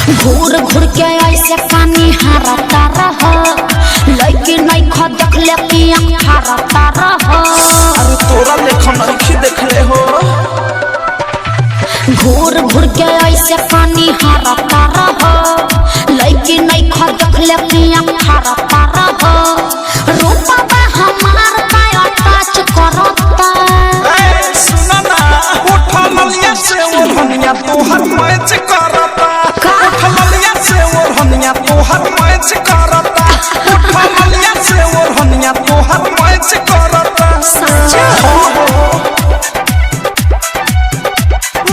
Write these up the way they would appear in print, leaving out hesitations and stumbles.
घूर घूर के ऐसे पानी हारता रह लड़की नहीं खा देख ले कि हारता रह। अरे तोरा लेखा नहीं देखले हो। घूर घूर के ऐसे पानी हारता रह लड़की नहीं खा देख ले कि हारता रह। रूपा हमार पाया टच करता। सुना ना उठा मलिया से ओढ़निया तोहर मैच करता। उठा मलिया से ओढ़निया तोहर मैच करता। उठा मलिया से ओढ़निया तोहर मैच करता। सच्चा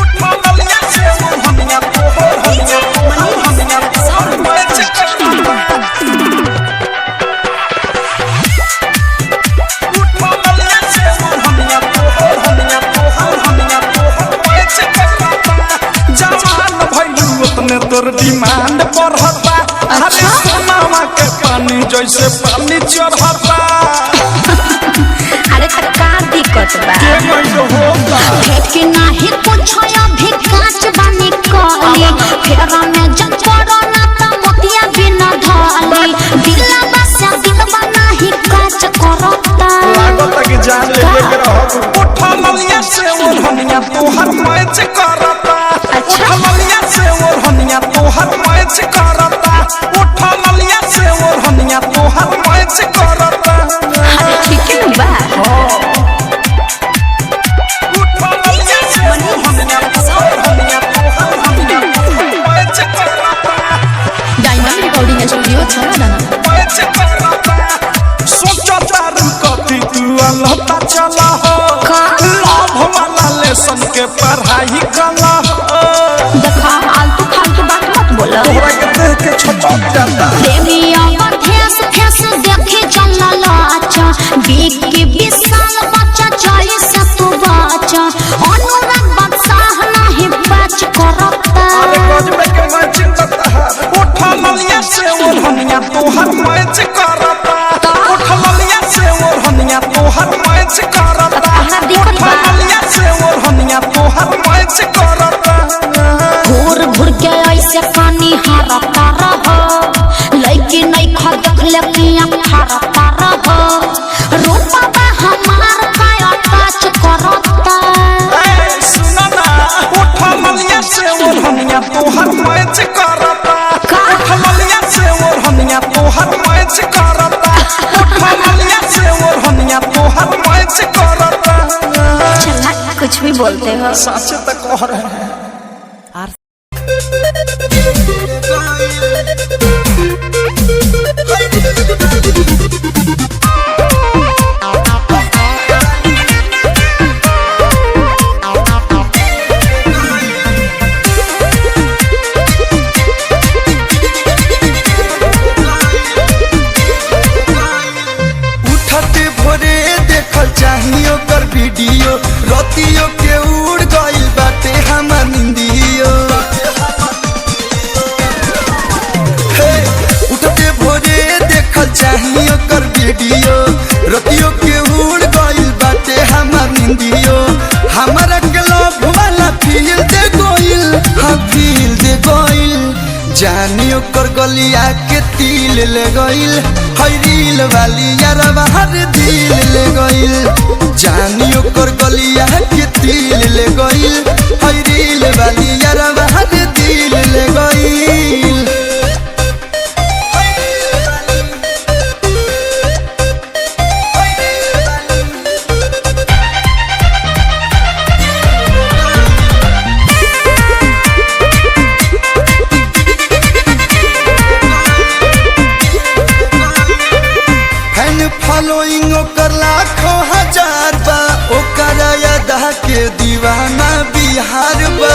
उठा मलिया से ओढ़निया तोहर मैच करता। उठा मलिया से ओढ़निया तोर डिमांड बढ़ता। अरे सोनामा के पानी जैसे पानी चढ़ता। अरे का दिक्कत बा भेट के नाही कुछ अभी कांच बानी कहली फेरा में जब पड़ो ना त मोतिया बिना धली दिलवा से दिलवा नाही कांच करता। लागत कि जान ले के रहो। उठा मलिया से ओढ़निया तोहर मैच करता। उठा मलिया से ओढ़निया तोहर मैच करता। उठा मलिया से ओढ़निया तोहर मैच करता। अरे ठीक है बा उठा मलिया से ओढ़निया तोहर मैच करता। डायमंड रिकॉर्डिंग स्टूडियो छाना मैच करता। सोचा तारू कथी तू अलहता चला हो। लाभ वाला लेसन के पढ़ाई कला हो। देखा आलतू फालतू बात मत बोला। तोहरा के देख के छोटा जाता। देविया फेस फेस देखे चलला लाचा बीक के विशाल बच्चा चाहे से तू बाचा अनुराग बादशाह नहीं बच करता। अरे गजबे के मैचिंग करता है। उठा मलिया से ओढ़निया तोहर मैच करता। उठा मलिया से ओढ़निया तोहर मैच करता। उठा मलिया से ओढ़निया तोहर मैच करता। घूर घूर के ऐसे पानी हारता रह लड़की नहीं खा देख ले कि हारता रह। रूपा हमार पाया टच करता। सुना ना उठा मलिया से ओढ़निया तोहर मैच करता। उठा मलिया से ओढ़निया तोहर मैच करता। उठा मलिया से ओढ़निया तोहर मैच करता। चला कुछ भी बोलते हो। सच तक कह रहे हैं। उठते भोरे देखल चाहिए कर वीडियो रतियो के उड़ गइल बाटे हमर निंदियो। हे उठते भोरे देखल चाहिए कर वीडियो रतियो के उड़ गइल बाटे हमर निंदियो। हमरा के लव वाला फील दे गइल। हाँ फील दे गइल। जानियो कर गलिया के तिल ले गइल। हई रील वाली यार बाहर दिल ले गइल। जानियो कर गलिया के तिल ले गइल। हई रील वाली यार बाहर दिल ले गइल। फॉलोइंग ओकर लाखों हजार बा। ओकर अदा के दीवाना बिहार बा।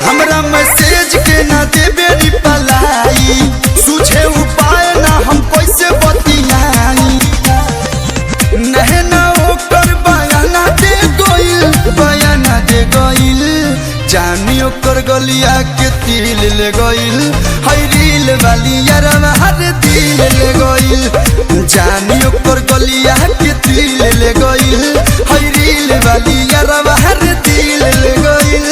हमरा मैसेज के ना देबे रिप्लाई। सूझे उपाय ना हम कैसे बतियाई। नहना ओकर बयाना दे गइल। बयाना दे गइल। जानियो कर गलिया के तिल ले गइल। हई रील वाली यार हर दिल ले गइल। जानियो कर गलिया के तिल ले गइल। हई रील वाली यार हर दिल ले गइल।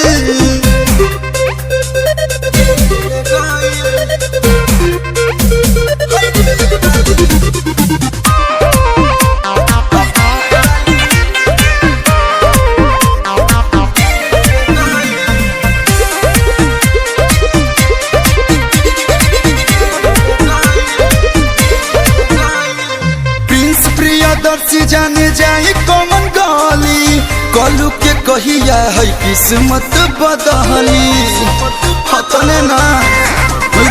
कहिया है किस्मत बदहली हतने ना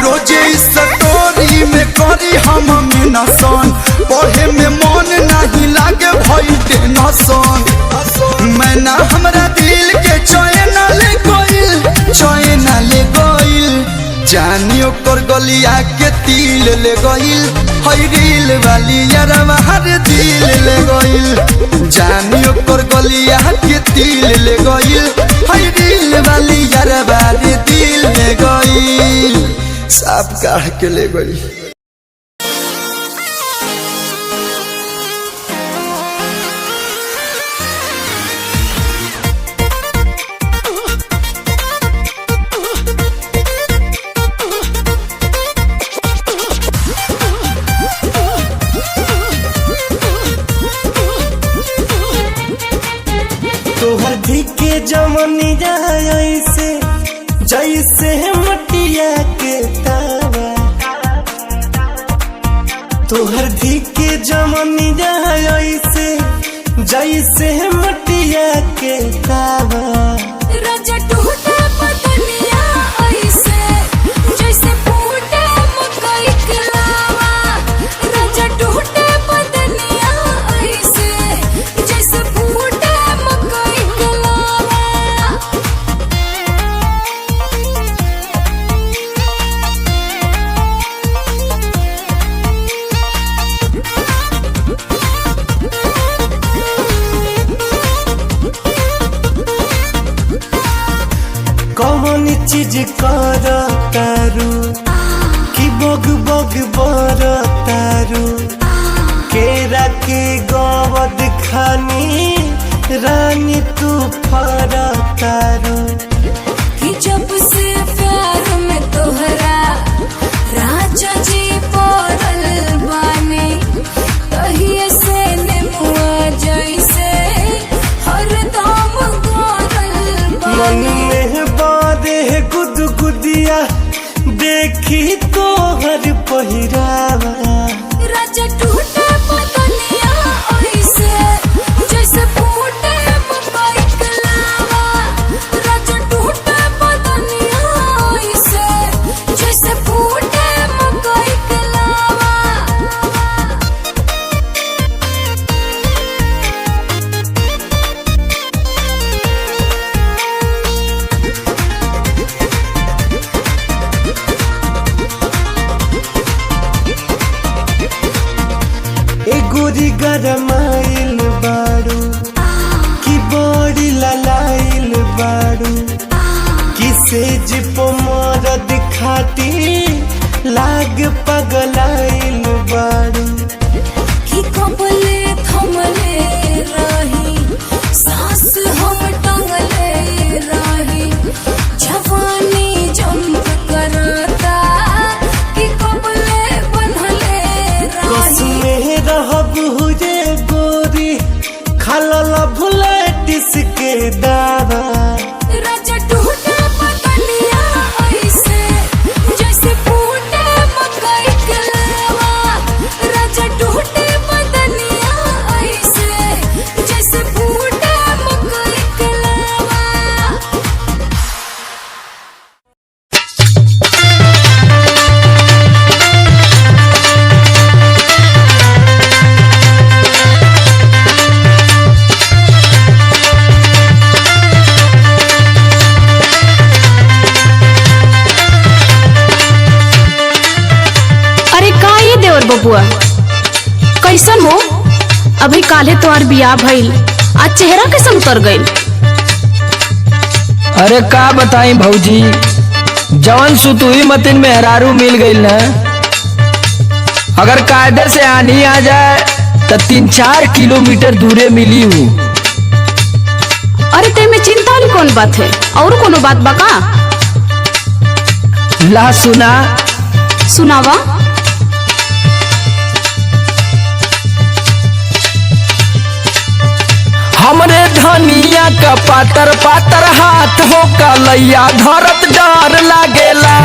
रोजे स्टोरी में करी हम मिनसन पढ़े में मन नहीं लागे भई टेंशन मैं ना हमरा दिल के चैन ले गइल जानियो कर गलिया के तिल ले गइल हई रील वाली यारवा हर दिल ले गइल जानियो कर गलिया के तिल ले गइल हई रील वाली यारवा रे दिल ले गइल साफ काढ़ के ले गइल। तोहर धिके जमनी जैसे जैसे मटिया के तावा तोहर धिके जमनी जैसे जैसे मटिया के तावा राजा टूटा पतनिया ऐसे जैसे फूटे मकई के लावा राजा टूटा पतनिया ऐसे जैसे फूटे मकई के लावा। कौन चीज कर तारू कि बग बग बर तारू केरा के गवद खानी रानी तू फर तारू कि जब से प्यार में तोहरा राजा जी पड़ल बानी तहिए से नेमुआ जैसे हरदम गरल मन बानी। में बादे गुदगुदिया देखी तोहर पहिरावा राजा टूटा पतनिया ऐसे जैसे फूटे मकई के लावा राजा टूटा पतनिया ऐसे जैसे फूटे मकई के लावा। ए गोरी गरमाइल बाड़ू कि बड़ी ललाइल बाड़ू किसे जिपो मरद खाती लाग पगलाइल बाड़ू कि कबले थमले रही सांस हम टंगले रही जवानी जंप करता कि कबले बनले रही। कसमे रहब हुए गोरी खालल भुलेटिस के दावा राजा टूटा पतनिया ऐसे जैसे फूटे मकई के लावा राजा टूटे पतनिया ऐसे जैसे फूटे मकई के लावा। अरे का ये देवर बबुआ कैसन हो? अभी काले तोहर बियाह भइल आज चेहरा कैसन उतर गइल? अरे का बताई भौजी जवन सुतुई मतिन मेहरारू मिल गइल ना अगर कायदे से आनी आ जाए तो 3-4 किलोमीटर दूरे मिली हूँ। अरे ते में चिंता वाली कौन बात है? और कोनो बात बा का? ला सुना सुनावा। हमरे धनिया का पातर पातर हाथ हो कलैया धरत डर लागेला।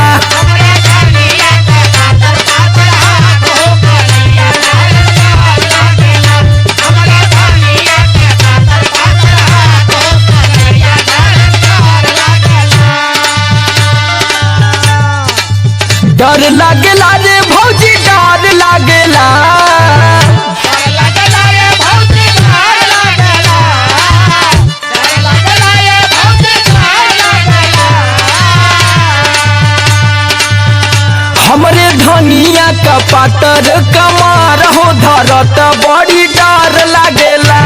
डर लागेला रे भौजी डर लागेला। हमरे धनिया का पातर कमार हो धरत बड़ी डर लागेला।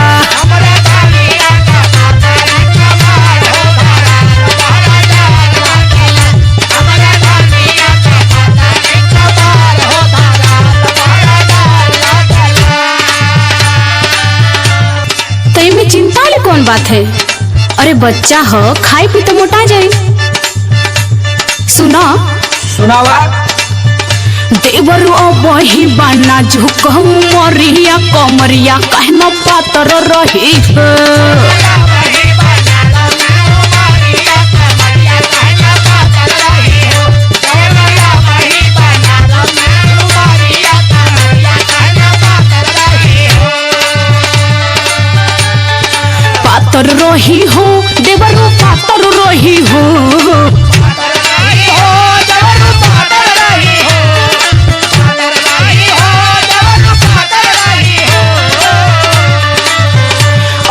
चिंता वाली कौन बात है? अरे बच्चा हो खाई पी तो मोटा जाए। सुना सुनावा देवरू बही बाना झुक मरिया कमरिया कहना पातर रही पातर रही हो देवरू पातर रही हो।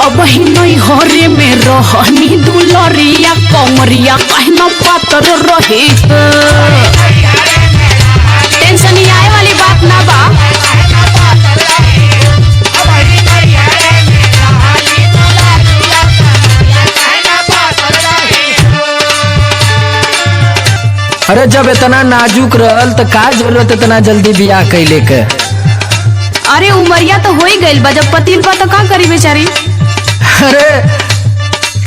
अब ही नहीं हरे में रहनी दुलरिया कमरिया कहना पातर रही। टेंशन ही आए वाली बात ना बा। अरे जब इतना नाजुक रहल तो का जरूरत इतना जल्दी बियाह कैले के? अरे उमरिया तो हो ही गई बा, जब पति पा तो का करी बेचारी। अरे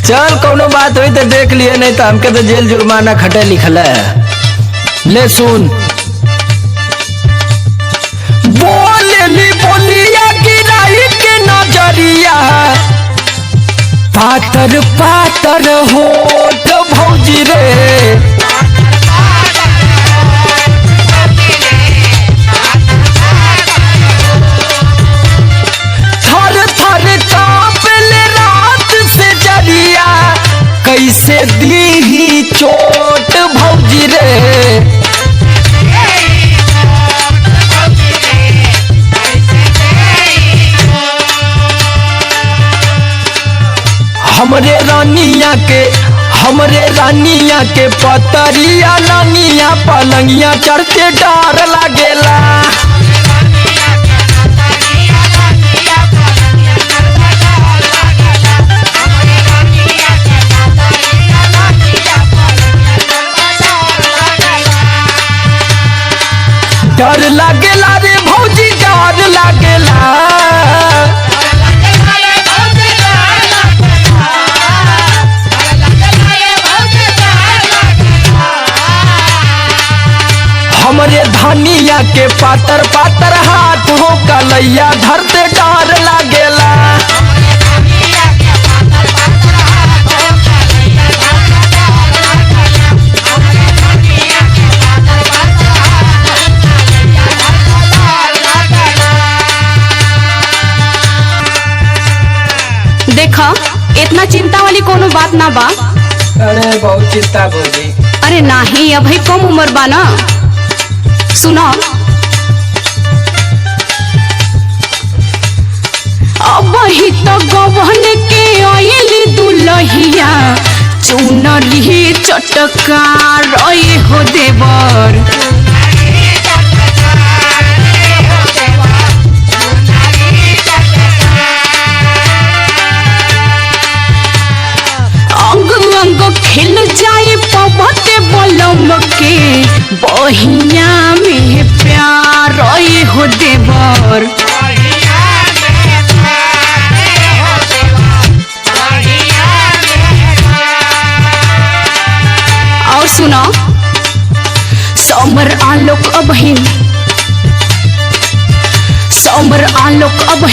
चल कोनो बात हुई तो देख लिए, नहीं तो हमके तो जेल जुर्माना खटे लिखल है। ले सुन बोलेली बोलिया गिराई के नजरिया पातर पातर होठ भौजी रे। कैसे दी चोट भौजी रे। हमरे रानिया के पतरिया लानिया पलंगिया चढ़ते डर लागेला। डर लागेला रे भौजी डर लागेला। हमरे धनिया के पातर पातर हाथ हो कलैया धरते डर लागेला। देखा इतना चिंता वाली कोनो बात ना बा। अरे बहुत चिंता भौजी। अरे नहीं अभी कम उम्र बा ना। सुनो अब ही तो गवन के आइली दुलहिया चुनरी चटका रही हो देवर। खिल जाए पवते बलम के बहिया में प्यार हो देवर। और सुनो समर आलोक अब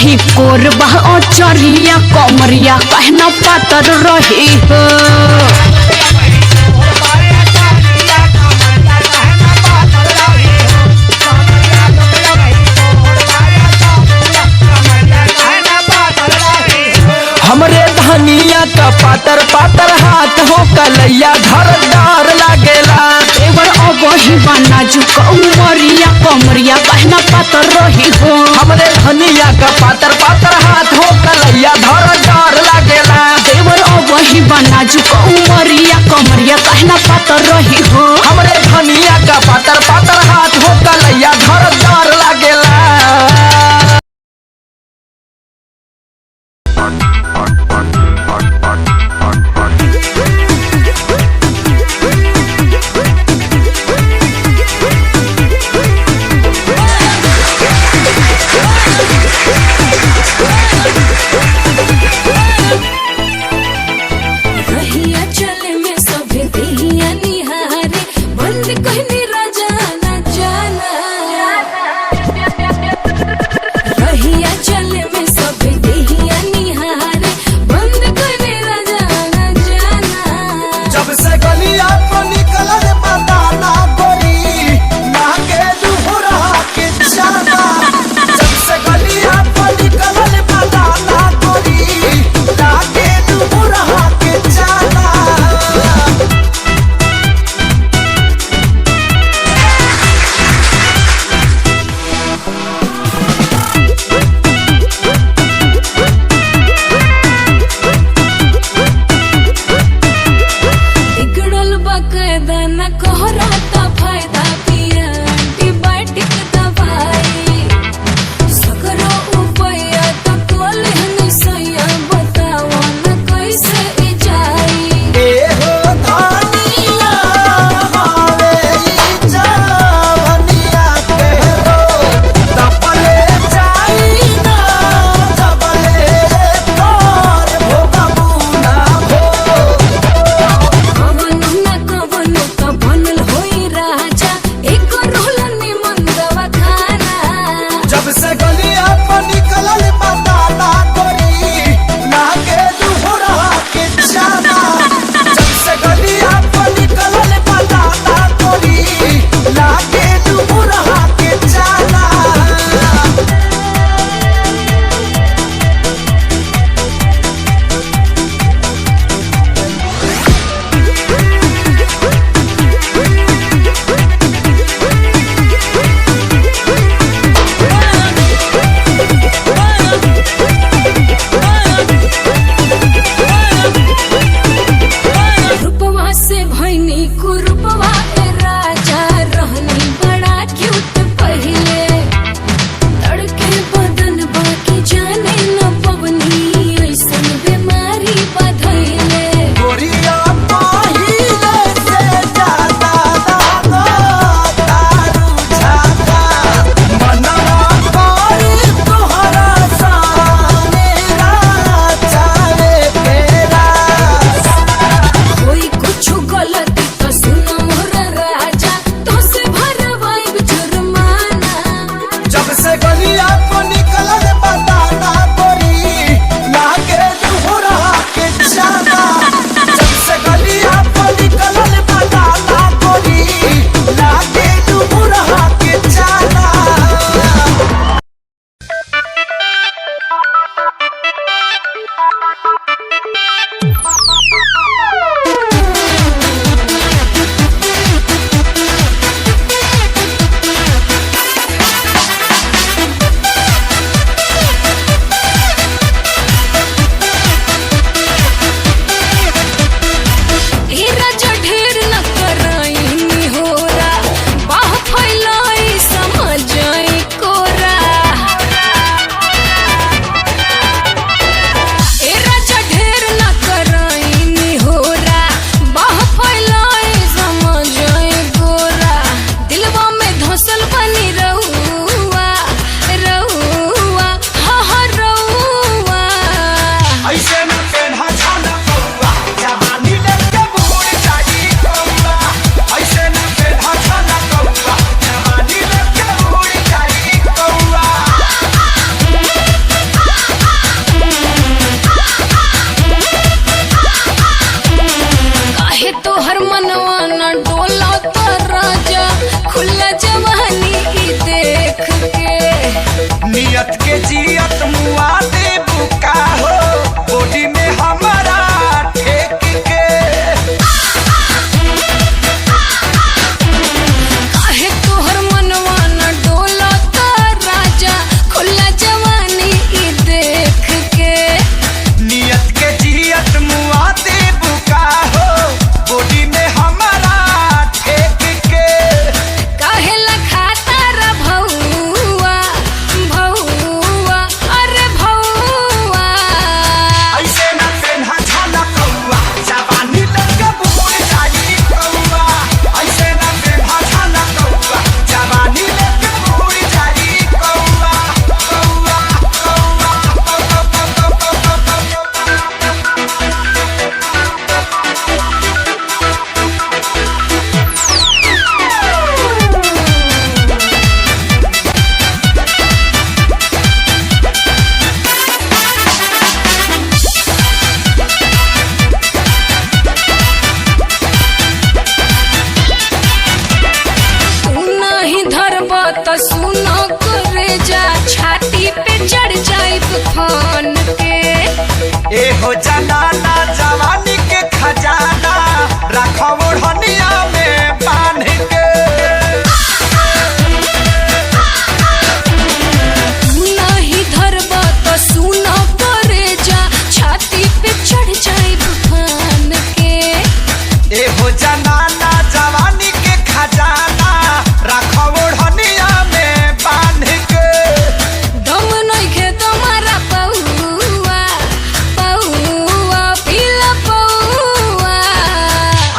ही कोरबा और चरिया कमरिया कहना पातर रही हो। हमरे धनिया का पातर पातर हाथ हो कलैया घर डर लागेला। एवर अब ही बना झुक का पातर रही हो। हमरे धनिया का पातर पातर हाथ हो कलैया धर डर लागेला। रहिया चले में सभे देहिया निहारे बंद कहनी राजा न जाना। रहिया चले में सभे देहिया निहारे बंद कहनी राजा न जाना। जब से गलिया को निकल रे पता ना गोरी ना के दुहरा के जाना। जब से गलिया को निकल रे पता ना गोरी ना के दुहरा के जाना। बिगड़ल बकायदा न कोहराता फायदा पिया एंटीबायोटिक दवाई। सगरो उपाया तो कोले हनी सैया बताओ न कैसे ई जाई। ए हो धनिया हवे ई जवनिया के रो तपले जाई ना तपले तोर भोगबू ना हो। कवन न कवन तो बनल होई राजा एक रोल निमन दवाखाना। जब से गलिया पर निकलल पता ना गोरी ना के दुहरा के जाना। जब से गलिया पर निकलल पता ना गोरी ना के दुहरा के जाना। रूपवा से भैनी कुरूपवा ए राजा रहनी बड़ा क्यूट पहिले। तड़के बदन बाकी जाने न पवनी ऐसन बीमारी बधैले। गोरिया पहिले से ज्यादा दादा दारू झाका मनवा करी तोहरा सामने राचावे तेरा। कोई कुछ गलती तो सुनो मोर राजा तो से भरवाइब जुर्माना। जब से गलिया को निकलल पता ना गोरी ना के दुहरा के जाना। जब से गलिया को निकलल पता ना गोरी ना के दुहरा के जाना। ए राजा ढेर न कराई होरा बाह फैलाई समझाई कोरा। ए राजा ढेर न कराई होरा बाह फैलाई समझाई कोरा। दिलवा में धसल बनी रहुआ रहुआ हा हा रहुआ। ऐसे न पेन्हा छाना कौआ जवानी लेके बूढ़ जाई कौआ। ऐसे न पेन्हा छाना कौआ जवानी लेके बूढ़ जाई कौआ। काहे तोहर मनवा न डोला तो राजा खुला जवानी ई देख के। नियत के जियत मुआ दे बुका हो बॉडी में हमारा ठेक के। काहे तोहर मनवा न डोला तो राजा खुला जवानी ई देख के। नियत के जियत मुआ दे बुका हो बॉडी में हमारा हो जनाना जवानी के खजाना रखो ओढ़निया में बांध के नहीं धरबा तो सुनो करे जा छाती पे चढ़ जाए तूफान के ए हो जनाना जवानी के खजाना रखो ओढ़निया में बांध के दम नहीं खे तुम्हारा पौआ पौआ पीला पौआ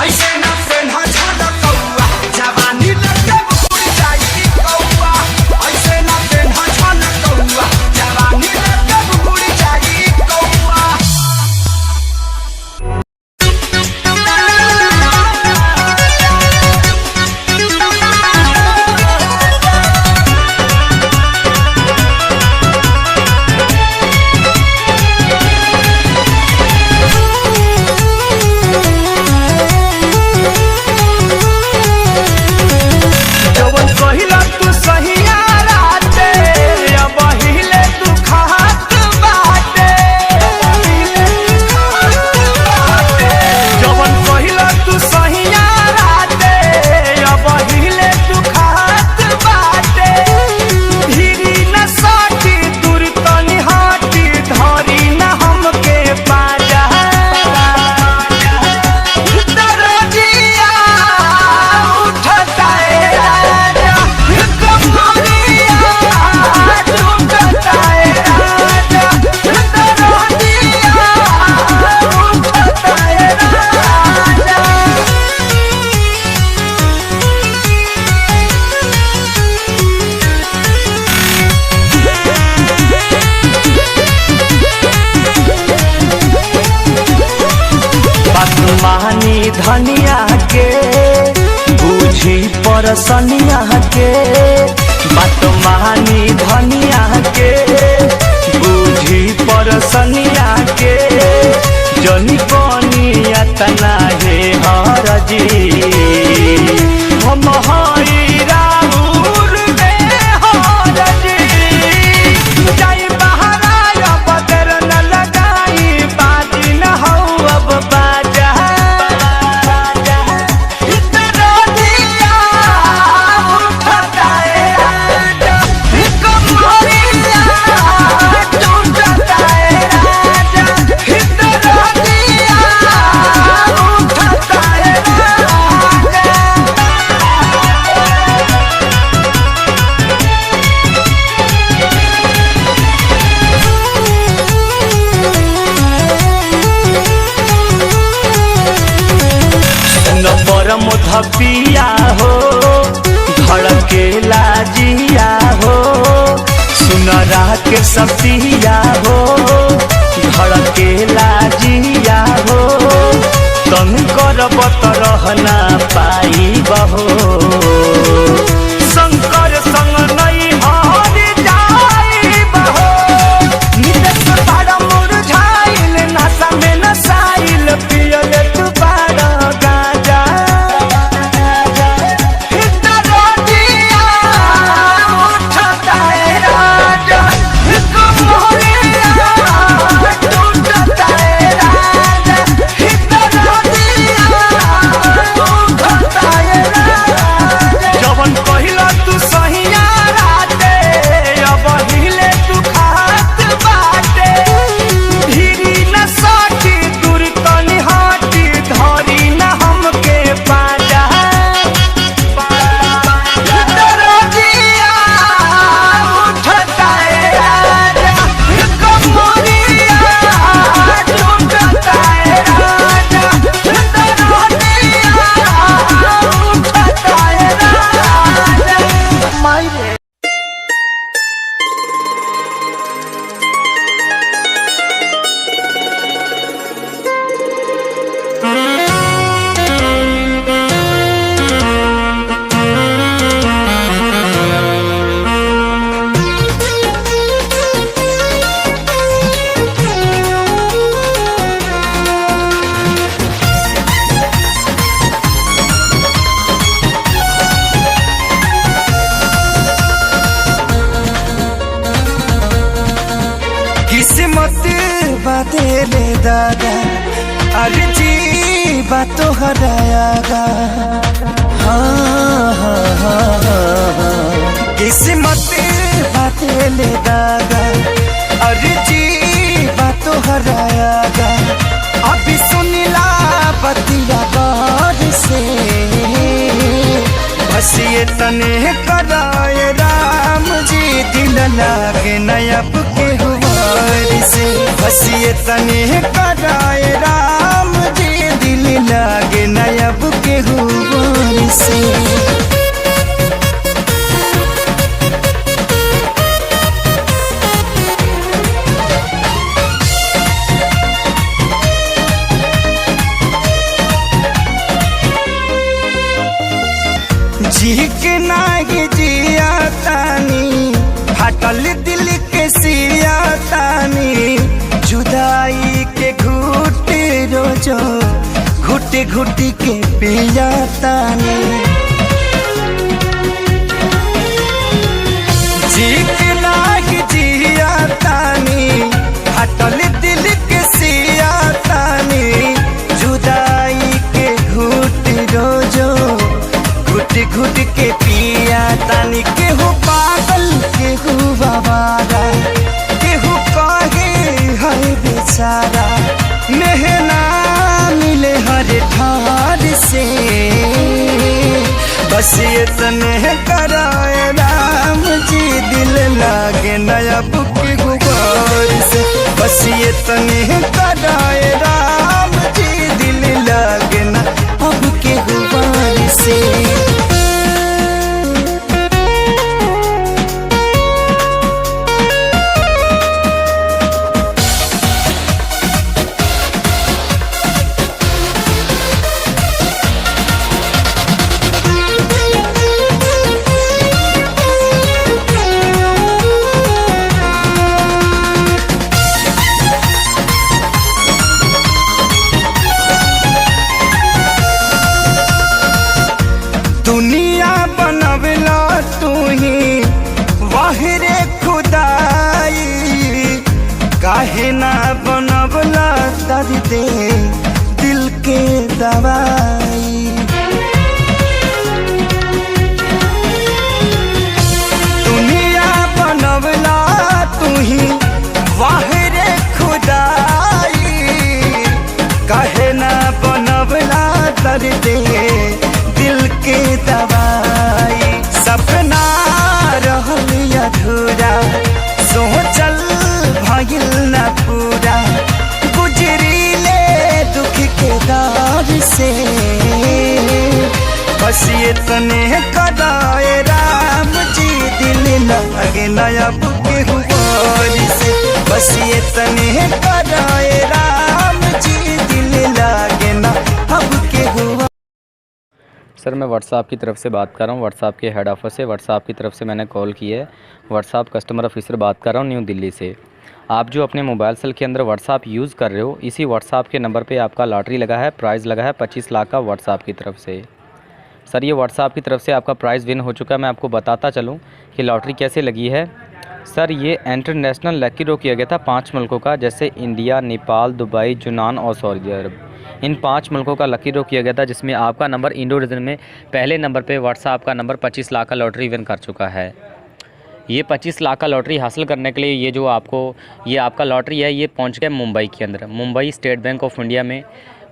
ऐसे ना पेन्हा झलकौआ जवानी लगे उड़ जाई कौआ ऐसे ना पेन्हा झलकौआ जवानी लगे उड़ जाई कौआ जवन कहिला तू सहिया राते अब हिले तू खात बाटे जवन कहिला तू सहिया राते अब हिले तू खात बाटे धीरी न साटी दूर तनी हाटी धरी न हमके पाजा दरजिया उठता है राजा कमरिया टूटता है राजा दरजिया उठता है राजा बासुमानी धनिया के बूझी परसनिया के बासुमानी धनिया के बूझी परसनिया के जनी बनिया तना हे हरजी हम हई राउर में हरजी जाई बहराया बदर न लगाई बाजी न हौ अब बाजा दरजिया उठता है राजा कमरिया टूटता है राजा दरजिया उठता है राजा नंबर मुधपिया हो धड़के लाजिया हो सुनरा के सतिया हो धड़के लाजिया हो तन कर बत रहना पाई बहो शंकर संग नहीं हरि जाई बहो निदेश बड़ा मुरझाइल नशा में नसाइल पियल तू बड़ा गाजा दरजिया उठता है राजा कमरिया टूटता है राजा दरजिया उठता है राजा जवन दागा अरे जी बातों हरायागा हाँ हाँ हाँ हाँ किस्मत बातें ले दागा अरे जी बातों हरायागा अभी सुनिला बतिया गौर से बस ये तने कराए राम जी दिल लागे नयब के हुआर से बस ये तने कराए राम जी दिल लागे नयब के हुआर से जी के नागी जिया तानी हटल दिल के सिया तानी जुदाई के घुट रोजो घुट घुट के पिया तानी जी के नागी जिया तानी हटल दिल के सिया तानी जुदाई के घुट रोजो घुट घुट के पिया तानी केहू पागल केहू बाबारा केहू कहे है बेचारा मेहना मिले हर ठार से बस ये तने कराए राम जी दिल लागे नया बुक गुबार से बस ये तने कराए राम जी दिल लागे ना अब के गुबार से दुनिया बनवला तू ही वाहिरे खुदाई काहे ना बनवला दर्द दिल के दवाई दुनिया बनवला तू ही वाहिरे खुदाई काहे ना बनवला दर्द दिल के दवाई सपना रहल अधूरा सोचल भइल न पूरा गुजरी ले दुख के दौर से बस ये तने कराए राम जी दिल लगे नया बुके हुआर से बस ये तने कराए राम जी दिल लगे ना अब के हुआ। सर मैं व्हाट्सएप की तरफ से बात कर रहा हूँ, व्हाट्सएप के हेड ऑफिस से व्हाट्सएप की तरफ से मैंने कॉल की है। व्हाट्सएप कस्टमर ऑफिसर बात कर रहा हूँ न्यू दिल्ली से। आप जो अपने मोबाइल सेल के अंदर व्हाट्सएप यूज़ कर रहे हो, इसी व्हाट्सएप के नंबर पे आपका लॉटरी लगा है, प्राइज़ लगा है 25 लाख का व्हाट्सएप की तरफ से। सर ये व्हाट्सएप की तरफ से आपका प्राइज़ विन हो चुका है। मैं आपको बताता चलूँ कि लॉटरी कैसे लगी है। सर ये इंटरनेशनल लकी ड्रॉ किया गया था 5 मुल्कों का, जैसे इंडिया, नेपाल, दुबई, यूनान और सऊदी अरब। इन 5 मुल्कों का लकी ड्रॉ किया गया था, जिसमें आपका नंबर इंडो रीजन में पहले नंबर पे व्हाट्सएप का नंबर 25 लाख का लॉटरी विन कर चुका है। ये 25 लाख का लॉटरी हासिल करने के लिए ये आपका लॉटरी है, ये पहुंच गया मुंबई के अंदर, Mumbai estate bank of India में।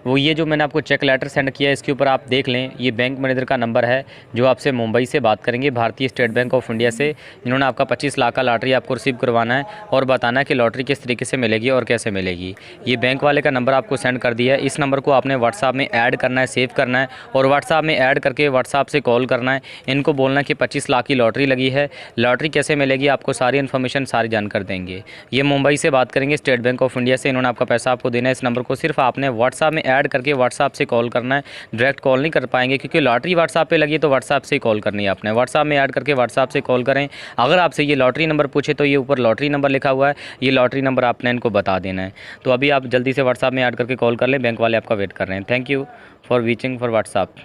वो ये जो मैंने आपको चेक लेटर सेंड किया है, इसके ऊपर आप देख लें, ये बैंक मैनेजर का नंबर है जो आपसे मुंबई से बात करेंगे, भारतीय स्टेट बैंक ऑफ इंडिया से, जिन्होंने आपका 25 लाख का लॉटरी आपको रिसीव करवाना है और बताना है कि लॉटरी किस तरीके से मिलेगी और कैसे मिलेगी। ये बैंक वाले का नंबर आपको सेंड कर दिया है। इस नंबर को आपने व्हाट्सएप में ऐड करना है, सेव करना है और व्हाट्सएप में ऐड करके व्हाट्सएप से कॉल करना है। इनको बोलना है कि 25 लाख की लॉटरी लगी है, लॉटरी कैसे मिलेगी, आपको सारी इन्फॉर्मेशन सारी जानकर देंगे। ये मुंबई से बात करेंगे, स्टेट बैंक ऑफ इंडिया से, इन्होंने आपका पैसा आपको देना है। इस नंबर को सिर्फ आपने व्हाट्सएप में ऐड करके व्हाट्सएप से कॉल करना है, डायरेक्ट कॉल नहीं कर पाएंगे क्योंकि लॉटरी व्हाट्सएप पे लगी, तो व्हाट्सएप से ही कॉल करनी है आपने। व्हाट्सएप में ऐड करके व्हाट्सएप से कॉल करें। अगर आपसे ये लॉटरी नंबर पूछे तो ये ऊपर लॉटरी नंबर लिखा हुआ है, ये लॉटरी नंबर आपने इनको बता देना है। तो अभी आप जल्दी से व्हाट्सएप में ऐड करके कॉल कर लें, बैंक वाले आपका वेट कर रहे हैं। Thank you for reaching for WhatsApp.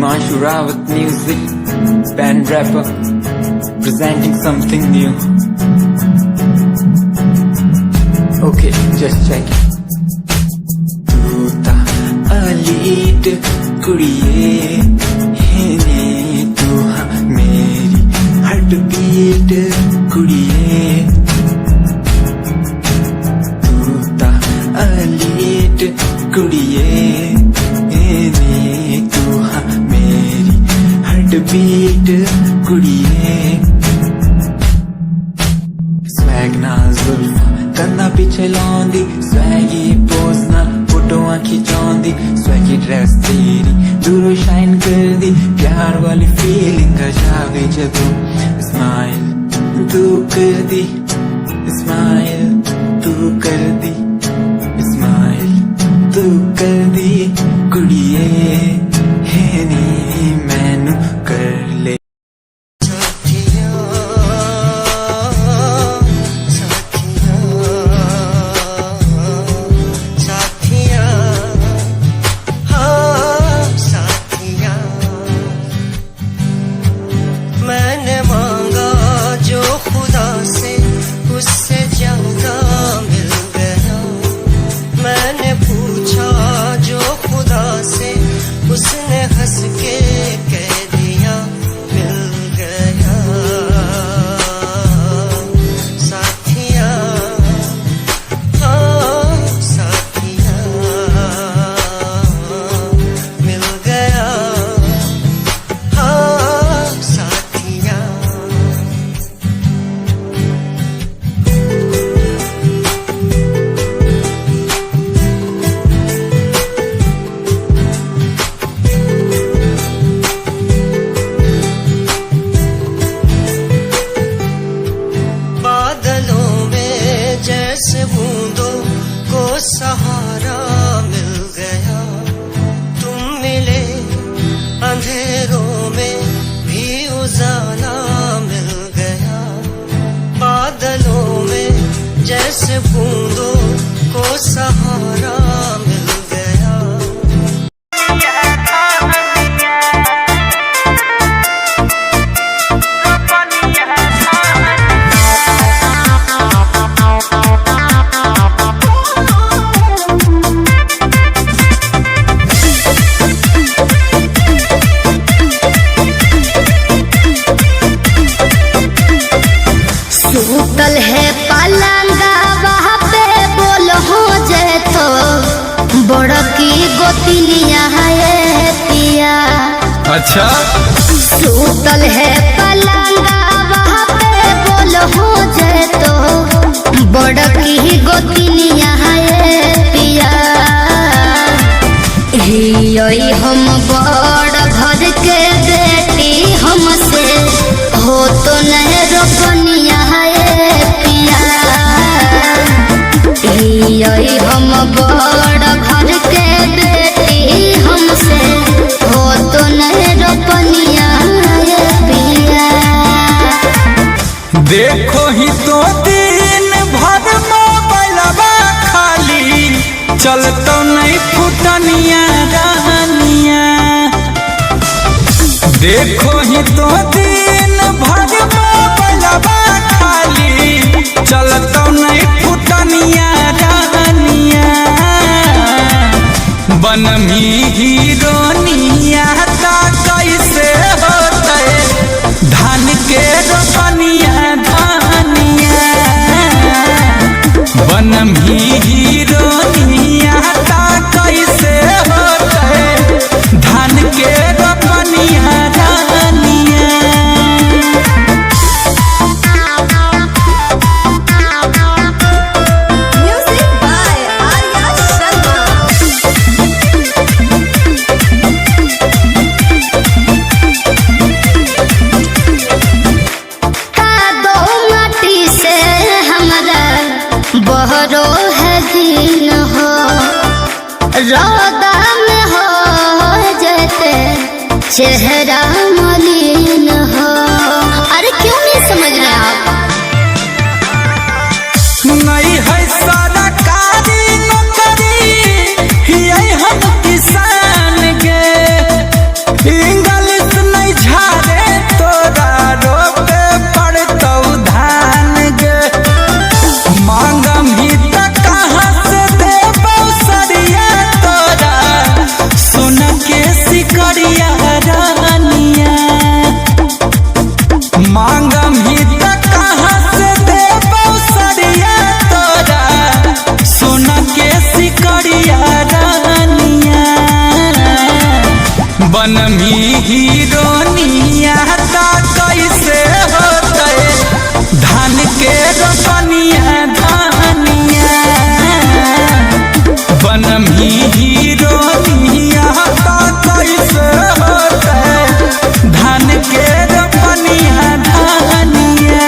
Himanshu Rawat music, band rapper, presenting something new. Okay, just check it. तू ता अलीट कुड़िए हेने तू हाँ मेरी हार्ट बीट कुड़िए तू ता अलीट कुड़िए हेने तू हाँ मेरी हार्ट बीट कुड़िए स्वैग नाल जुल्फा कंधा पिछे लांदी स्वैगी पोज नाल फोटोआं खिचांदी स्वैगी ड्रेस तेरी दूरों शाइन कर दी प्यार वाली फीलिंग आ जावे जदों स्माइल तू कर दी स्माइल तू कर दी स्माइल तू कर दी कुड़िए है नी मैनू कर ले मैंने मांगा जो खुदा से उससे ज्यादा मिल गया। मैंने पूछा जो खुदा से उसने हंस के कह दिया मिल गया। साथिया हाँ साथिया मिल गया। हाँ साथिया बादलों में जैसे बूंदों को सहारा मिल गया। तुम मिले अंधेरों में भी उजाला मिल गया। बादलों में जैसे बूंदों को सहारा मिल गया। सूतल है पलंगा वहाँ पे बोल हो जाए तो बड़की गोतिनिया है पिया। अच्छा सूतल है पलंगा वहाँ पे बोल हो जाए तो बड़की गोतिनिया है पिया। हियोई हम बड़ घर के बेटी हमसे हो तो नहीं रोपनिया है पिया। हियोई हम बड़ घर के बेटी हमसे हो तो नहीं रोपनिया है पिया। देखो ही तो दिन भर मोबाइलबा खाली चलतो नहीं फुटनिया रहनिया। देखो ही तो दिन भर मोबाइलबा खाली चलतो नहीं फुटनिया रहनिया। बनमी हीरोनिया ता कैसे होते धान के रोपनिया धानिया। बनमी हीरोनिया ता कैसे होते धान के रोपनिया धानिया। Music by Arya Sharma. कादो माटी से हमरा बहरो है दिन हो रौदा में हो जाते चेहरा मलिन हो। अरे क्यों नहीं समझ रहे आप? नहीं है सरकारी नौकरी, ही हम किसान के बनमी हीरोनिया ता कैसे होते धान के रोपनिया धानिया बनमी हीरोनिया ता कैसे होते धान के रोपनिया धानिया।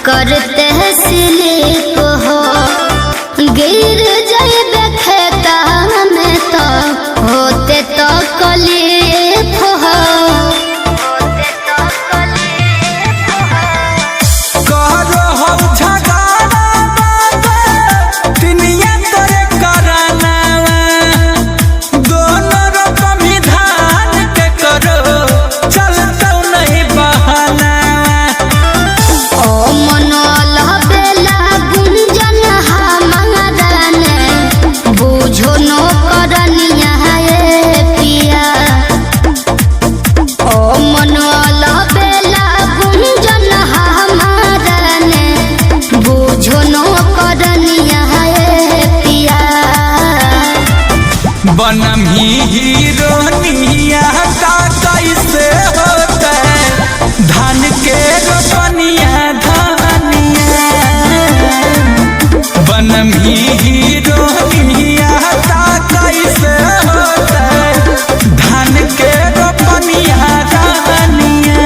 करते हैं स्लिप हो गिर जाए खेता में तो होते तो कलीफ हो करो हम झगड़ा दुनिया तोरे कराना दोनों रकम धान के करो चलता नहीं बहाना। बुझो नो करनिया है पिया ओ मनवाला बेला गुंजन हमारा ने बुझो नो करनिया है पिया बनमी हीरोनिया ता कैसे होते धान के रोपनिया धानिया बनमी हीरोनिया ता कैसे होते धान के रोपनिया धानिया।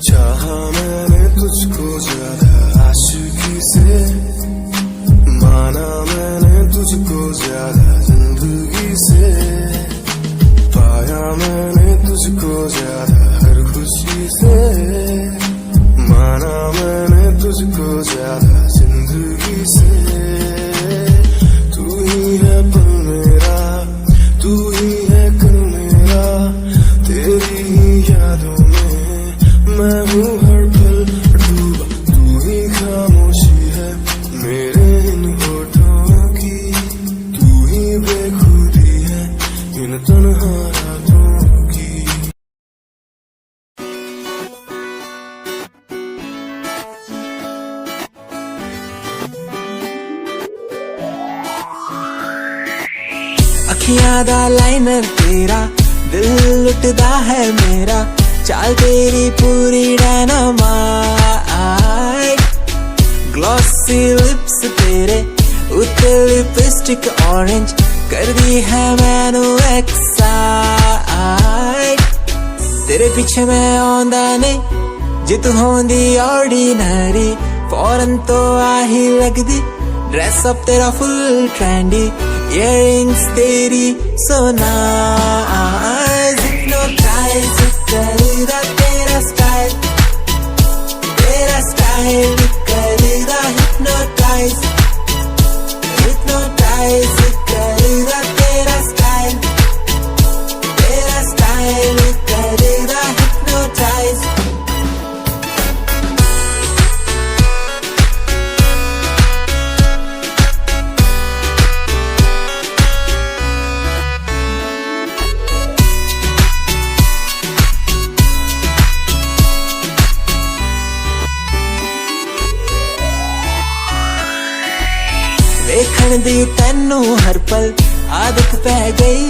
चाहा मैंने तुझको ज्यादा आशिकी से माना मैंने तुझको ज्यादा जिंदगी से पाया मैंने तुझको ज्यादा हर खुशी से माना मैंने तुझको ज्यादा जिंदगी से तू ही है पल मेरा तू ही है कल मेरा तेरी ही यादों में मैं हूँ हर पल डूबा तू ही खामोशी है मेरे इन होठों की तू ही बेखुदी है इन तन्हा रातों की। अखियां दा लाइनर तेरा दिल लुटदा है मेरा चाल तेरी पूरी डायनामाइट ग्लॉसी लिप्स तेरे उत्ते लिपस्टिक ऑरेंज कर दी है मैनू एक्साइट तेरे पीछे मैं आंदा नहीं जे तू होंदी ऑर्डिनरी फौरन तो आही लगदी ड्रेस अप तेरा फुल ट्रेंडी इयररिंग्स तेरी so nice hypnotize करेगा तेरा स्टाइल करेगा hypnotize करेगा तेरा स्टाइल करेगा hypnotize। देखण दी तैनू हर पल आदत पै गई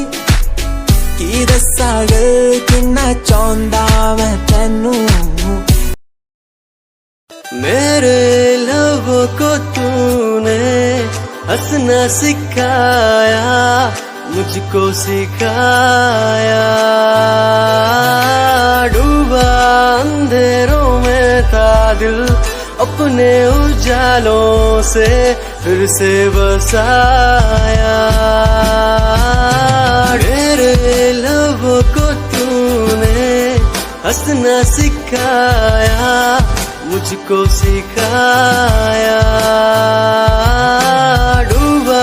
की दस्सां गल किन्ना चाहुंदा मैं तैनू मेरे लबों को तूने हंसना सिखाया मुझको सिखाया डूबा अंधेरों में था दिल अपने उजालों से फिर से बसाया। मेरे लबों को तूने हंसना सिखाया, मुझको सिखाया। डूबा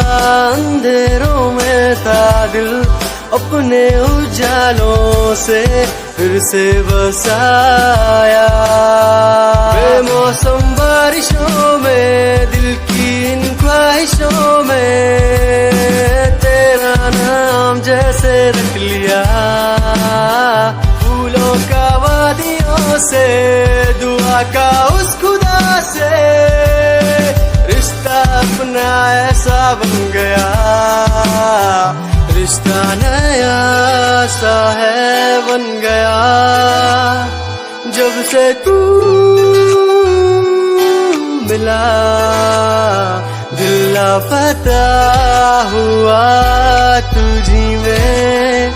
अंधेरों में था दिल, अपने उजालों से फिर से बसाया। बेमौसम बारिशों में दिल की इन ख्वाहिशों में तेरा नाम जैसे रख लिया। फूलों का वादियों से दुआ का उस खुदा से रिश्ता अपना ऐसा बन गया। रिश्ता नया सा है बन गया जब से तू मिला। दिल लापता हुआ तुझी में।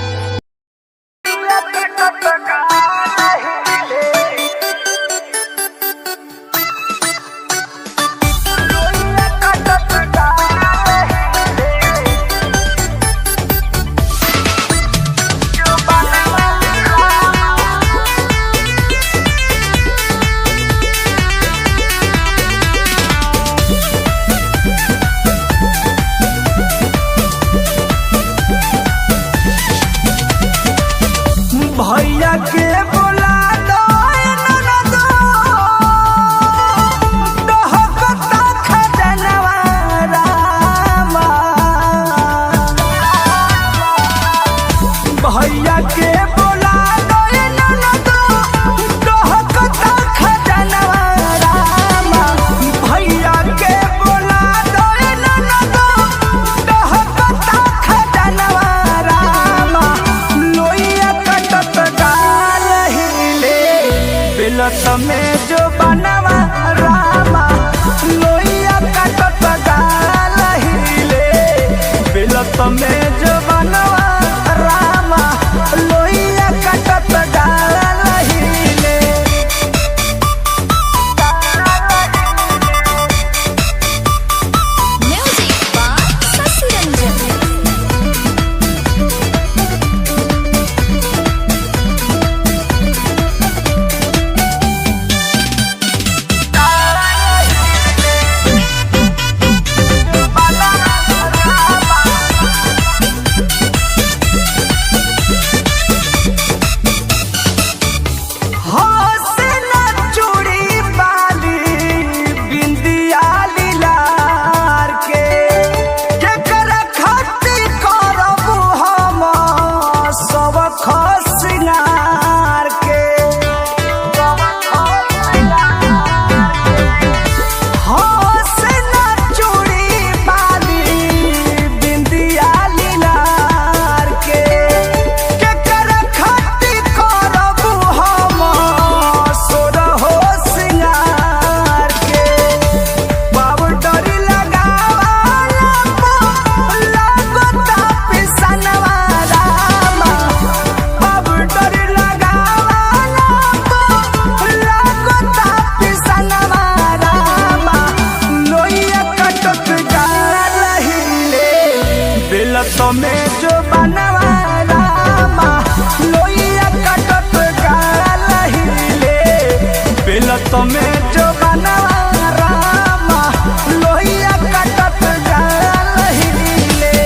भैया के बोला दो ननदो, डहकता खजनवा रामा। भैया के बोला दो ननदो, डहकता खजनवा रामा। भैया के बोला दो ननदो, डहकता खजनवा रामा। लोइया कटत गाल हिले बिलत में जो बनवा रामा। लोइया कटत गाल हिले बिलत में जो बनवा रामा। लोइया कटत गाल हिले। Music by Shashi Ranjan. हौसला चूड़ी बाली बिंदिया लीलार के केकर खती करब हम सब खसिनार के। हौसला चूड़ी बाली बिंदिया लीलार के केकर खती करब हम सोरहो सिंगार के। पाउडर लगावाला लागता पिसनवा रामा। पाउडर लगावाला लागता पिसनवा रामा। लोइया कटत गाल हिले बिलत में जो बनवा रामा। लोइया कटत गाल हिले बिलत में जो बनवा रामा। लोइया कटत गाल हिले।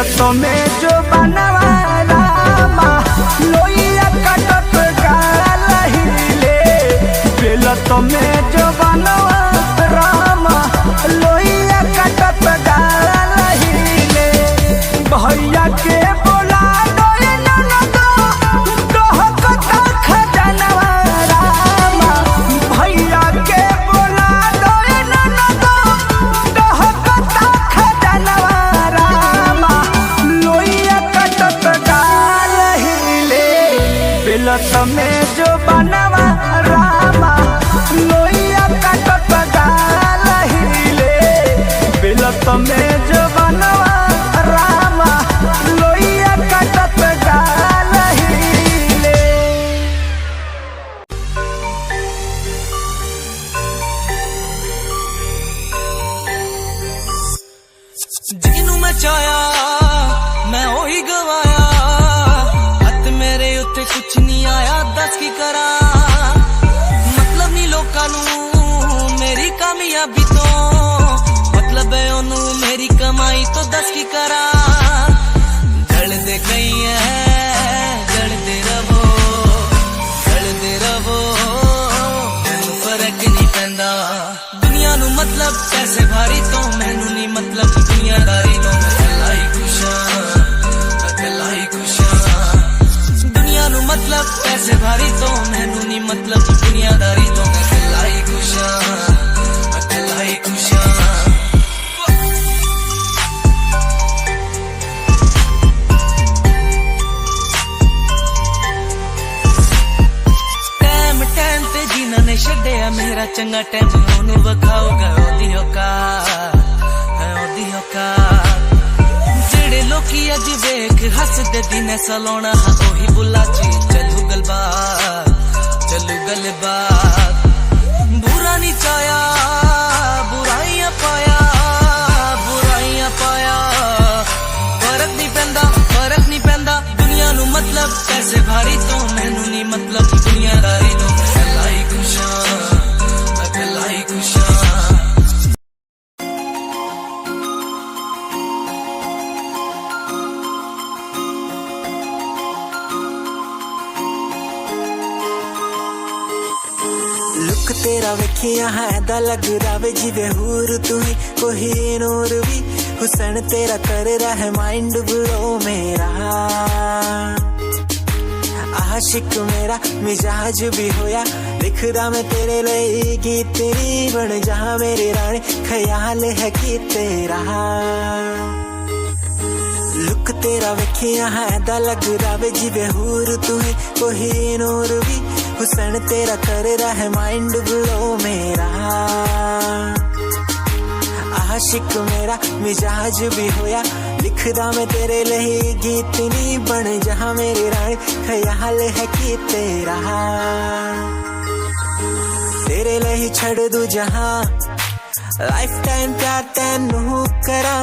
बेलत में जो बनवा रामा लोइया कटत गाल हिले बेलत में जो बनवा रामा लोइया कटत गाल हिले भैया के बोला दो ननदो डहकत खजनवा रामा भैया के बोला दो ननदो डहकत खजनवा रामा लोइया कटत गाल हिले बेलत में जो बनवा रामा लोइया कटत गाल हिले बेलत में जो बनवा रामा लोइया कटत गाल हिले ਜਿਹਨੂੰ ਮੈਂ ਚਾਹਿਆ ਮੈਂ ਉਹੀ ਗਵਾਇਆ ਹੱਥ ਮੇਰੇ ਉੱਤੇ ਕੁਛ ਨਹੀਂ ਆਇਆ ਦੱਸ ਕੀ ਕਰਾਂ ਮਤਲਬ ਨਹੀਂ ਲੋਕਾਂ ਨੂੰ ਮੇਰੀ ਕਾਮਯਾਬੀ ਤੋਂ ਮਤਲਬ ਹੈ ਉਹਨੂੰ ਮੇਰੀ ਕਮਾਈ ਤੋਂ ਦੱਸ ਕੀ ਕਰਾਂ ਜਲਦੇ ਗਈ ਐ ਜਲਦੇ ਰਵੋ ਮੈਨੂੰ ਫਰਕ ਨਹੀਂ ਪੈਂਦਾ ਦੁਨੀਆ ਨੂੰ ਮਤਲਬ ਪੈਸੇ ਭਾਰੀ ਤੋਂ ਮੈਨੂੰ ਨਹੀਂ ਮਤਲਬ ਦੁਨੀਆਦਾਰੀ ਤੋਂ ਮੈਂ ਇਕੱਲਾ ਹੀ ਖੁਸ਼ ਹਾਂ ਦੁਨੀਆ ਨੂੰ ਮਤਲਬ ਪੈਸੇ ਭਾਰੀ ਤੋਂ ਮੈਨੂੰ ਨਹੀਂ ਮਤਲਬ ਦੁਨੀਆਦਾਰੀ ਤੋਂ ਮੈਂ ਇਕੱਲਾ ਹੀ ਖੁਸ਼ ਹਾਂ ਟਾਈਮ ਤੇ ਜਿਨ੍ਹਾਂ ਨੇ ਛੱਡਿਆ ਮੇਰਾ ਚੰਗਾ ਟਾਈਮ ਉਹਨੂੰ ਵਿਖਾਊਗਾ ਉਹਦੀ ਔਕਾਤ ਜਿਹੜੇ ਲੋਕੀ ਅੱਜ ਵੇਖ ਹੱਸਦੇ ਦਿਨੇ ਸਲਾਉਣਾ ਉਹੀ ਬੁੱਲਾ ਚ ਚੱਲੂ ਗੱਲਬਾਤ ਬੁਰਾ ਨਹੀਂ ਚਾਹਿਆ ਬੁਰਾਈਆਂ ਪਾਇਆ ਫਰਕ ਨਹੀਂ ਪੈਂਦਾ ਦੁਨੀਆ ਨੂੰ ਮਤਲਬ ਪੈਸੇ ਭਾਰੀ ਤੋਂ ਮੈਨੂੰ ਨਹੀਂ ਮਤਲਬ ਦੁਨੀਆਦਾਰੀ ਤੋਂ ਮੈਂ ਇਕੱਲਾ ਹੀ ਖੁਸ਼ ਹਾਂ लुक तेरा वेखिया है दा लग रहा जिवे हूर तू ही कोई नूर भी हुसन तेरा कर रहा है माइंड ब्लो मेरा आशिक मेरा मिजाज भी होया लिखदा मैं तेरे लिए गीत तेरी बन जहाँ मेरी रानी ख्याल है कि तेरा लुक तेरा वेखिया है दा लग रहा जिवे हूर तू ही कोई नूर भी हुसन तेरा कर रहा है माइंड ब्लो मेरा आशिक मेरा मिजाज भी होया लिखदा मैं तेरे लिए गीत नहीं बन जहाँ मेरी रानी ख्याल है कि तेरा तेरे लिए छड़ दू जहाँ लाइफ टाइम प्यार तैनू करा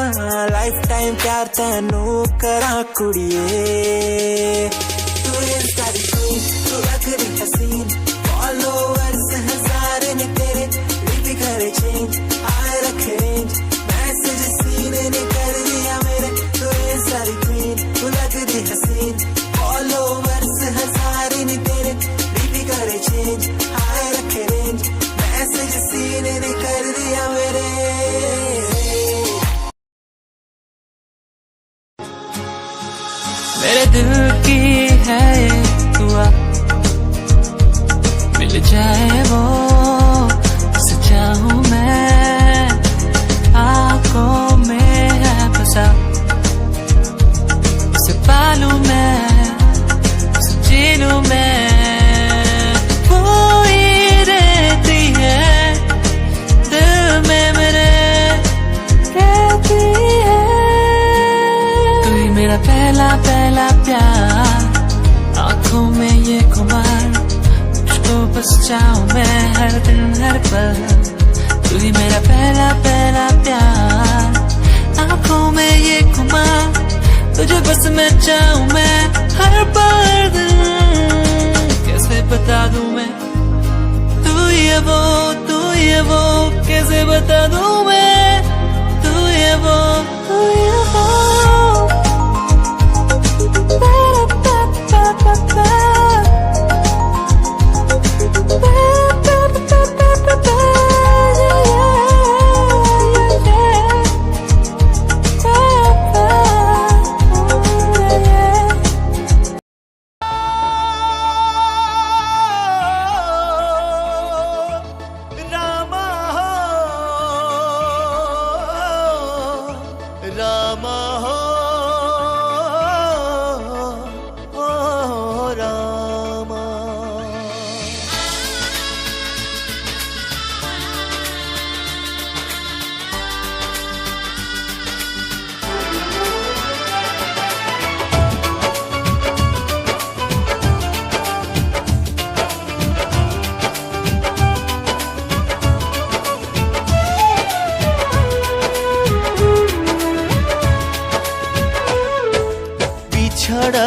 लाइफ टाइम प्यार तैनू करा कुड़िए तू सारी क्वीन तू लग रही हसीन फॉलोअर्स हजार ने तेरे लिपि करे चेंज आए रखे रेंज मैसेज सीन ने कर दिया मेरे तू सारी क्वीन तू लग रही हसीन फॉलोअर्स हजार ने तेरे लिपि करे चेंज आए रखे रेंज मैसेज सीन ने कर दिया मेरे दिल की है दुआ मिल जाए वो सच्चा हूँ मैं आँखों में है बसा उसे पालूं मैं उसे जीलूं मैं वो ही रहती है दिल में मेरे रहती है तू ही मेरा पहला प्यार आँखों में ये खुमार मुझको बस चाहूं मैं हर दिन हर पल तू ही मेरा पहला प्यार आँखों में ये खुमार तुझे बस मैं चाहूं मैं हर पल कैसे बता दूं मैं तू ये वो कैसे बता दूं मैं तू ये वो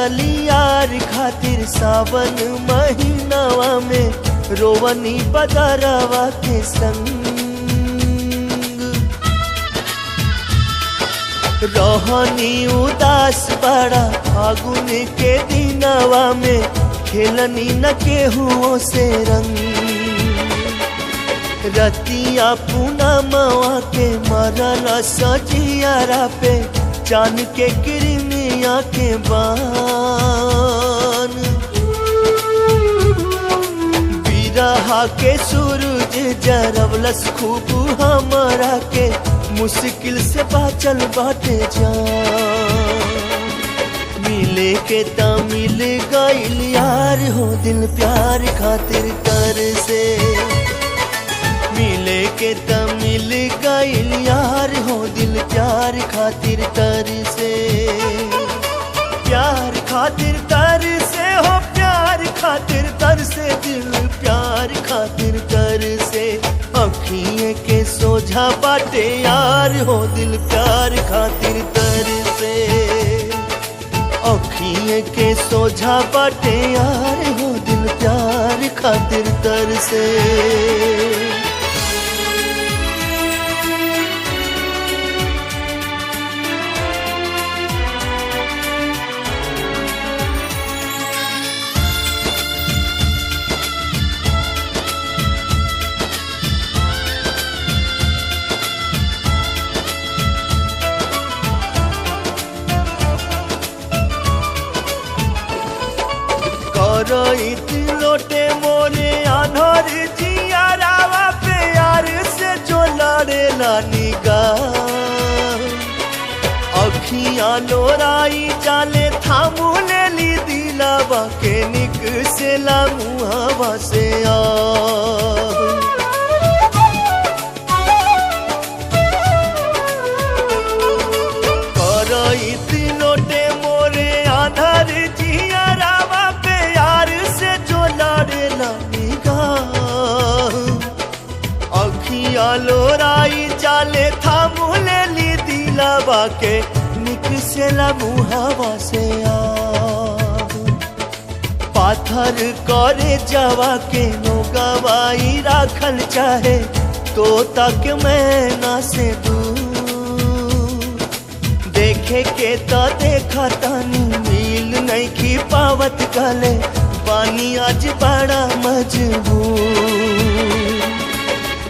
तरली यार खातिर सावन महीनावा में रोवनी बदरवा के संग रहनी उदास बड़ा फागुन के दिनवा में खेलनी न केहुओं से रंग रतिया पूनमवा के मरल सजियारा पे चांद के किरनिया के बान बिरहा के सूरज जरवलस खूब हमरा के मुश्किल से बाचल बाटे जान मिले के ता मिल गइल यार हो दिल प्यार खातिर कर से मिले के ता मिल गइल यार हो दिल प्यार खातिर तर से प्यार खातिर तर से हो प्यार खातिर तर से दिल प्यार खातिर तर से अखिए के सोझा बाटे यार हो दिल प्यार खातिर तर से अखिए के सोझा बाटे यार हो दिल प्यार खातिर तर से लोटे मोरे आनोर जियारावा पे यार से जो लड़े ला निगाह अखियां लोराई जाले थामू ले ली दिलावा के निक से ला मुहावा से आ लोटे मोरे आधार जियारावा पे यार से जो लड़े निगाह अखियां लोराई जाले थामू ले ली दिलावा के निक से ला मुहावा से आ पाथर करे जावा के नो गवाई राखल चाहे तो तक मैं ना से दूर देखे के तो देखा तानी मिल नहीं की पावत गले पानी आज बड़ा मजबूर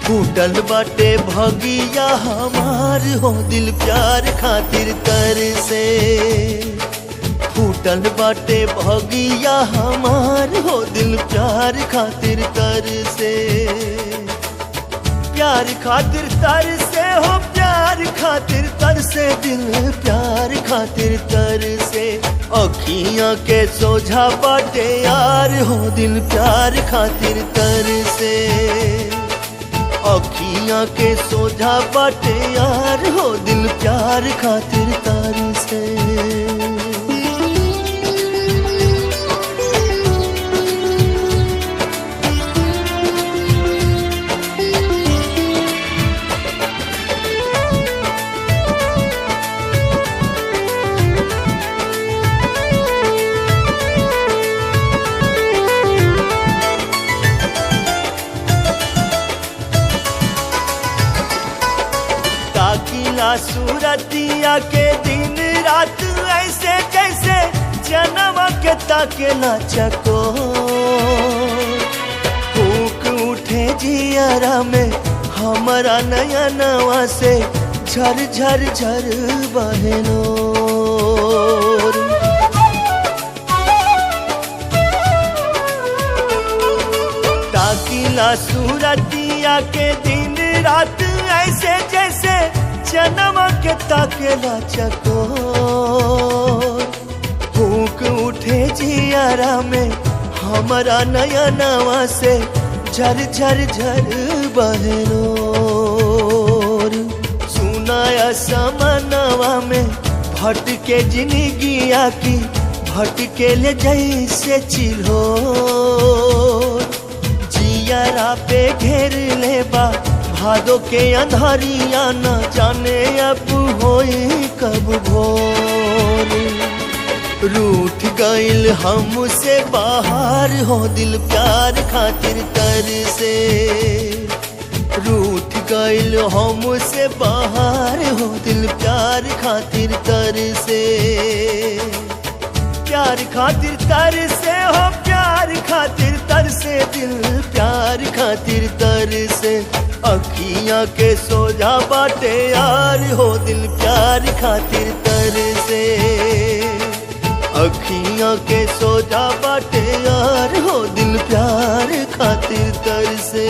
फूटल बाटे भगिया हमार हो दिल प्यार खातिर तर से फूटल बाटे भगिया हमार हो दिल प्यार खातिर तर से प्यार खातिर तर से हो प्यार खातिर तर से दिल प्यार खातिर तर से अखियां के सोझा बाटे यार हो दिल प्यार खातिर तर से अखियां के सोझा बाटे यार हो दिल प्यार खातिर तर से सूरतिया के दिन रात ऐसे जैसे जन्म के ताके ना चको फूक उठे जियारा में हमारा नया नवा से झर झर झर बहनो ताकिला सूरतिया के दिन रात ऐसे जैसे जन्म के ताकेला चको फूक उठे जियारा में हमारा नया नवा से झर झर झर बहनो सुनाया समनवा में भटके जिंदगिया की भटके ले जैसे चिल्हो जियारा पे घेर ले बा भादो के अंधारिया न जाने अब होई कब भोर रूठ गइल हमसे बाहर हो दिल प्यार खातिर तर से। रूठ गइल हमसे बाहर हो दिल प्यार खातिर तर से। प्यार खातिर तर से हो प्यार खातिर तर से दिल प्यार खातिर तर से। अखियां के सोजा बाटे यार हो दिल प्यार खातिर तर से। अखियां के सोजा बाटे यार हो दिल प्यार खातिर तर से।